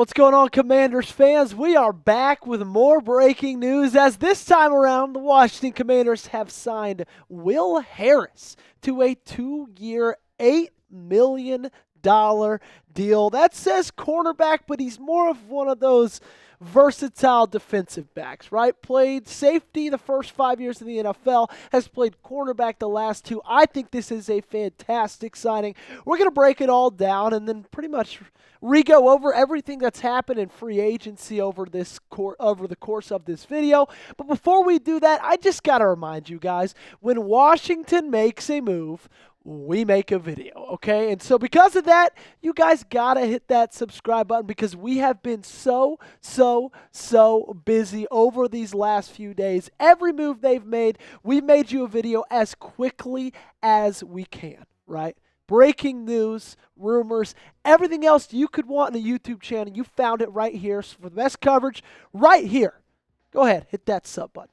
What's going on, Commanders fans? We are back with more breaking news as this time around the Washington Commanders have signed Will Harris to a 2-year, $8 million deal. That says cornerback, but he's more of one of those versatile defensive backs, right? Played safety the first 5 years in the NFL, has played cornerback the last 2. I think this is a fantastic signing. We're going to break it all down and then pretty much re-go over everything that's happened in free agency over the course of this video. But before we do that, I just got to remind you guys, when Washington makes a move, we make a video, okay? And so because of that, you guys got to hit that subscribe button because we have been so busy over these last few days. Every move they've made, we've made you a video as quickly as we can, right? Breaking news, rumors, everything else you could want in a YouTube channel, you found it right here. So for the best coverage, right here, go ahead, hit that sub button.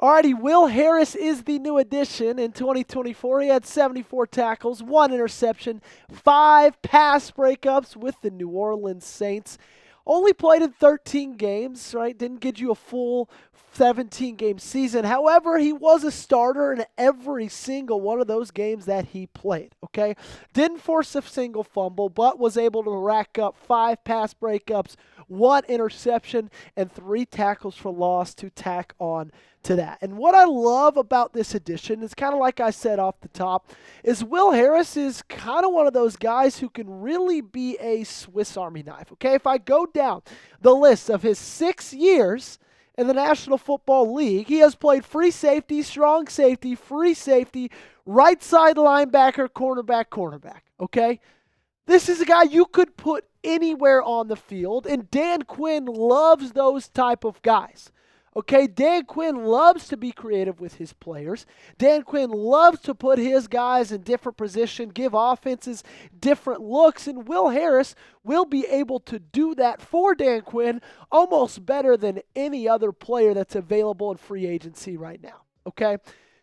Alrighty, Will Harris is the new addition in 2024. He had 74 tackles, 1 interception, 5 pass breakups with the New Orleans Saints. Only played in 13 games, right? Didn't get you a full 17-game season. However, he was a starter in every single one of those games that he played, okay? Didn't force a single fumble, but was able to rack up 5 pass breakups, 1 interception, and 3 tackles for loss to tack on to that. And what I love about this addition is kind of like I said off the top, is Will Harris is kind of one of those guys who can really be a Swiss Army knife, okay? If I go down the list of his 6 years in the National Football League, he has played free safety, strong safety, free safety, right side linebacker, cornerback, okay? This is a guy you could put anywhere on the field, and Dan Quinn loves those type of guys. Okay, Dan Quinn loves to be creative with his players. Dan Quinn loves to put his guys in different positions, give offenses different looks, and Will Harris will be able to do that for Dan Quinn almost better than any other player that's available in free agency right now. Okay,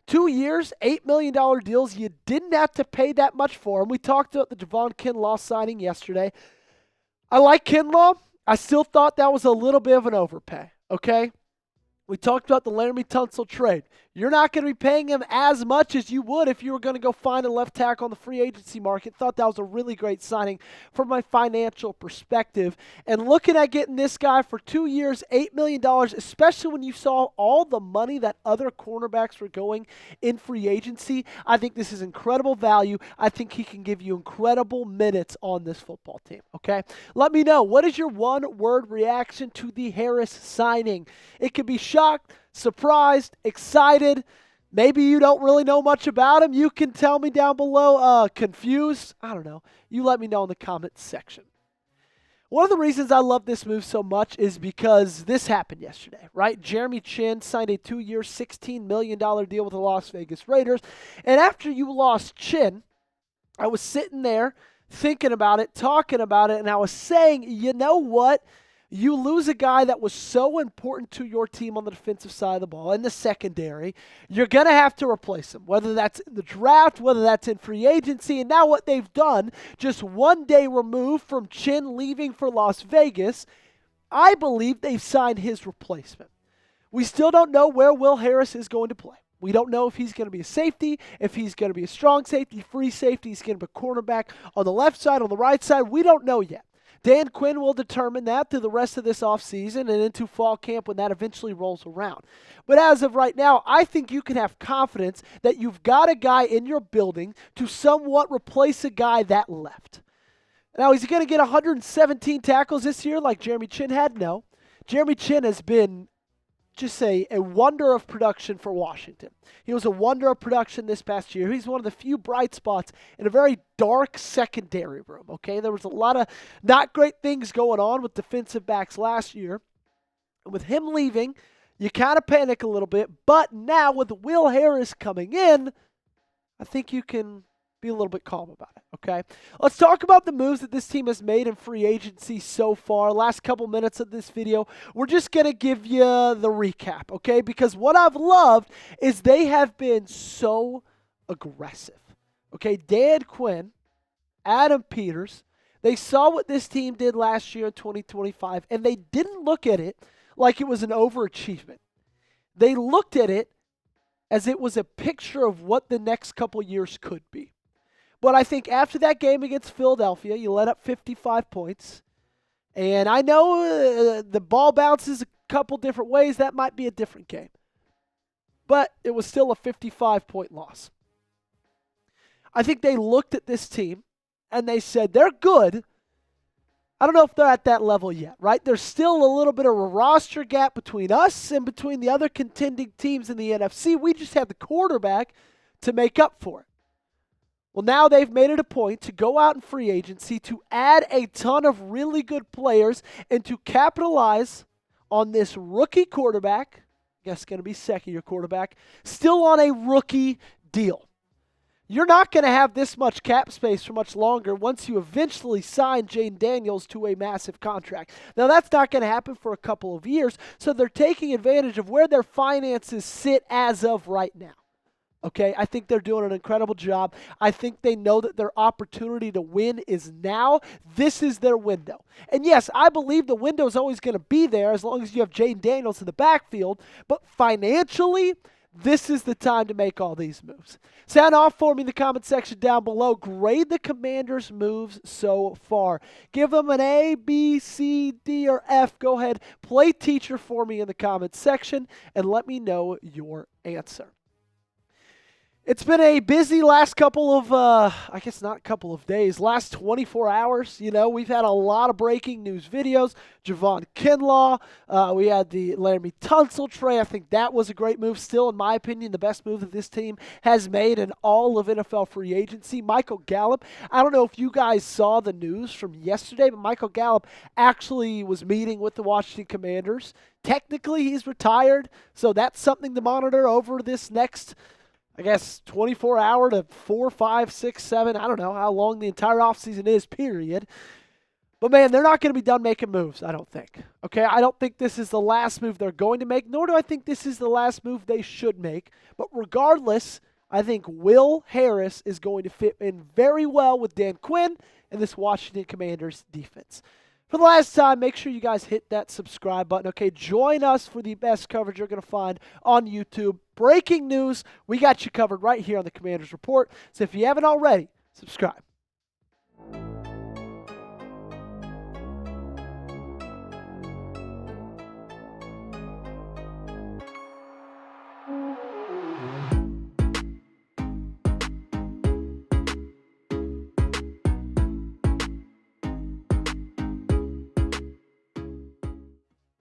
2 years, $8 million deals. You didn't have to pay that much for him. We talked about the Javon Kinlaw signing yesterday. I like Kinlaw. I still thought that was a little bit of an overpay, okay? We talked about the Laramie Tunsil trade. You're not going to be paying him as much as you would if you were going to go find a left tackle on the free agency market. Thought that was a really great signing from my financial perspective. And looking at getting this guy for 2 years, $8 million, especially when you saw all the money that other cornerbacks were going in free agency, I think this is incredible value. I think he can give you incredible minutes on this football team, okay? Let me know, what is your one-word reaction to the Harris signing? It could be shocked, surprised, excited. Maybe you don't really know much about him. You can tell me down below. Confused? I don't know. You let me know in the comments section. One of the reasons I love this move so much is because this happened yesterday, right? Jeremy Chinn signed a 2-year, $16 million deal with the Las Vegas Raiders. And after you lost Chinn, I was sitting there thinking about it, talking about it, and I was saying, you know what? You lose a guy that was so important to your team on the defensive side of the ball, in the secondary, you're going to have to replace him, whether that's in the draft, whether that's in free agency. And now what they've done, just 1 day removed from Chinn leaving for Las Vegas, I believe they've signed his replacement. We still don't know where Will Harris is going to play. We don't know if he's going to be a safety, if he's going to be a strong safety, free safety, he's going to be a cornerback on the left side, on the right side. We don't know yet. Dan Quinn will determine that through the rest of this offseason and into fall camp when that eventually rolls around. But as of right now, I think you can have confidence that you've got a guy in your building to somewhat replace a guy that left. Now, is he going to get 117 tackles this year like Jeremy Chinn had? No. Jeremy Chinn has been just a wonder of production for Washington. He was a wonder of production this past year. He's one of the few bright spots in a very dark secondary room, okay? There was a lot of not great things going on with defensive backs last year. And with him leaving, you kind of panic a little bit. But now with Will Harris coming in, I think you can be a little bit calm about it, okay? Let's talk about the moves that this team has made in free agency so far. Last couple minutes of this video, we're just going to give you the recap, okay? Because what I've loved is they have been so aggressive, okay? Dan Quinn, Adam Peters, They saw what this team did last year in 2025, and they didn't look at it like it was an overachievement. They looked at it as it was a picture of what the next couple years could be. But I think after that game against Philadelphia, you let up 55 points. And I know the ball bounces a couple different ways. That might be a different game. But it was still a 55-point loss. I think they looked at this team and they said, they're good. I don't know if they're at that level yet, right? There's still a little bit of a roster gap between us and between the other contending teams in the NFC. We just have the quarterback to make up for it. Well, now they've made it a point to go out in free agency to add a ton of really good players and to capitalize on this rookie quarterback, I guess going to be second-year quarterback, still on a rookie deal. You're not going to have this much cap space for much longer once you eventually sign Jane Daniels to a massive contract. Now, that's not going to happen for a couple of years, so they're taking advantage of where their finances sit as of right now. Okay, I think they're doing an incredible job. I think they know that their opportunity to win is now. This is their window. And yes, I believe the window is always going to be there as long as you have Jane Daniels in the backfield, but financially, this is the time to make all these moves. Sound off for me in the comment section down below. Grade the Commanders' moves so far. Give them an A, B, C, D, or F. Go ahead, play teacher for me in the comment section, and let me know your answer. It's been a busy last couple of, I guess not couple of days, last 24 hours. You know, we've had a lot of breaking news videos. Javon Kinlaw, we had the Laramie Tunsil trade. I think that was a great move. Still, in my opinion, the best move that this team has made in all of NFL free agency. Michael Gallup, I don't know if you guys saw the news from yesterday, but Michael Gallup actually was meeting with the Washington Commanders. Technically, he's retired, so that's something to monitor over this next, I guess, 24 hour to 4, 5, 6, 7. I don't know how long the entire offseason is, period. But, man, they're not going to be done making moves, I don't think. Okay, I don't think this is the last move they're going to make, nor do I think this is the last move they should make. But regardless, I think Will Harris is going to fit in very well with Dan Quinn and this Washington Commanders defense. For the last time, make sure you guys hit that subscribe button. Okay, join us for the best coverage you're going to find on YouTube. Breaking news, we got you covered right here on the Commanders Report. So if you haven't already, subscribe.